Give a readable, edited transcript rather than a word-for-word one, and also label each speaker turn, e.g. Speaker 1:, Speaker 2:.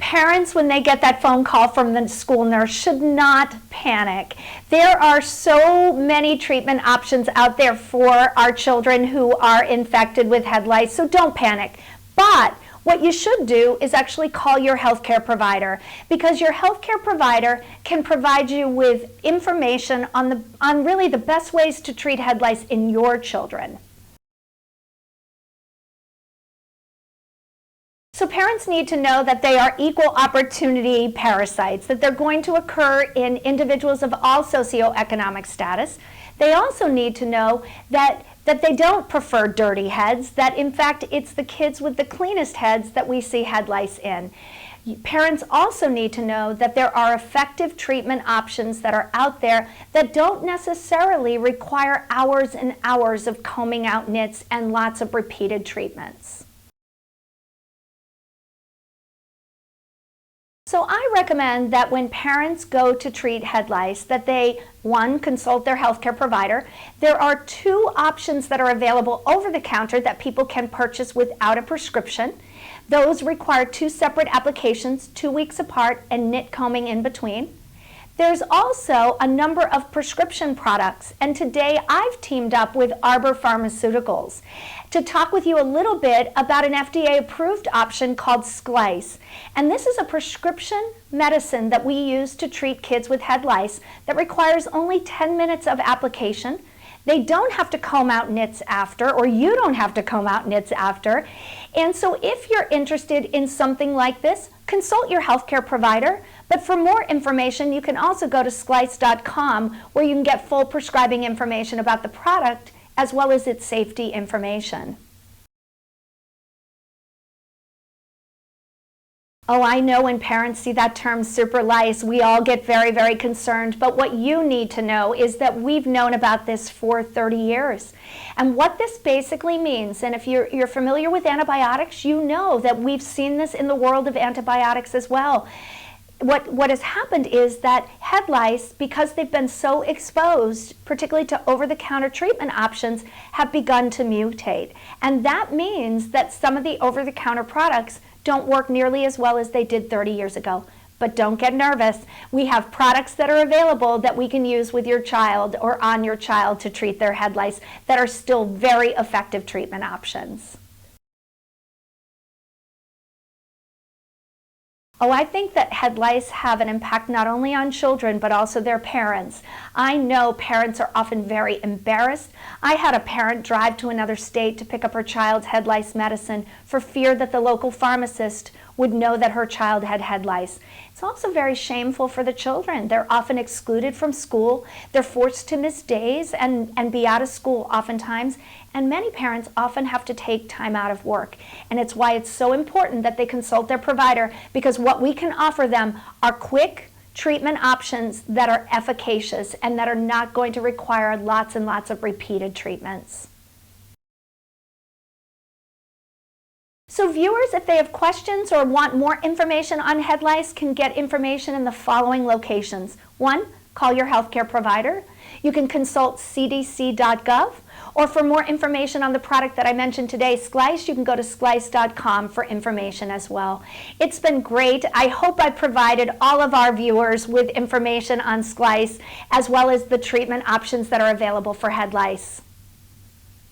Speaker 1: Parents, when they get that phone call from the school nurse, should not panic. There are so many treatment options out there for our children who are infected with head lice, so don't panic. But what you should do is actually call your healthcare provider, because your healthcare provider can provide you with information on really the best ways to treat head lice in your children. So parents need to know that they are equal opportunity parasites, that they're going to occur in individuals of all socioeconomic status. They also need to know that they don't prefer dirty heads, that in fact it's the kids with the cleanest heads that we see head lice in. Parents also need to know that there are effective treatment options that are out there that don't necessarily require hours and hours of combing out nits and lots of repeated treatments. So I recommend that when parents go to treat head lice, that they, one, consult their healthcare provider. There are 2 options that are available over the counter that people can purchase without a prescription. Those require 2 separate applications, 2 weeks apart, and nit combing in between. There's also a number of prescription products, and today I've teamed up with Arbor Pharmaceuticals to talk with you a little bit about an FDA-approved option called Lice. And this is a prescription medicine that we use to treat kids with head lice that requires only 10 minutes of application. They don't have to comb out nits after, or you don't have to comb out nits after. And so if you're interested in something like this, consult your healthcare provider. But for more information, you can also go to Lice.com, where you can get full prescribing information about the product as well as its safety information. Oh, I know when parents see that term super lice, we all get very, very concerned. But what you need to know is that we've known about this for 30 years. And what this basically means, and if you're familiar with antibiotics, you know that we've seen this in the world of antibiotics as well. What has happened is that head lice, because they've been so exposed, particularly to over-the-counter treatment options, have begun to mutate. And that means that some of the over-the-counter products don't work nearly as well as they did 30 years ago. But don't get nervous. We have products that are available that we can use with your child or on your child to treat their head lice that are still very effective treatment options. Oh, I think that head lice have an impact not only on children, but also their parents. I know parents are often very embarrassed. I had a parent drive to another state to pick up her child's head lice medicine for fear that the local pharmacist would know that her child had head lice. It's also very shameful for the children. They're often excluded from school. They're forced to miss days and be out of school oftentimes. And many parents often have to take time out of work. And it's why it's so important that they consult their provider, because what we can offer them are quick treatment options that are efficacious and that are not going to require lots and lots of repeated treatments. So viewers, if they have questions or want more information on head lice, can get information in the following locations. 1, call your healthcare provider. You can consult cdc.gov, or for more information on the product that I mentioned today, Lice, you can go to Lice.com for information as well. It's been great. I hope I provided all of our viewers with information on Lice, as well as the treatment options that are available for head lice.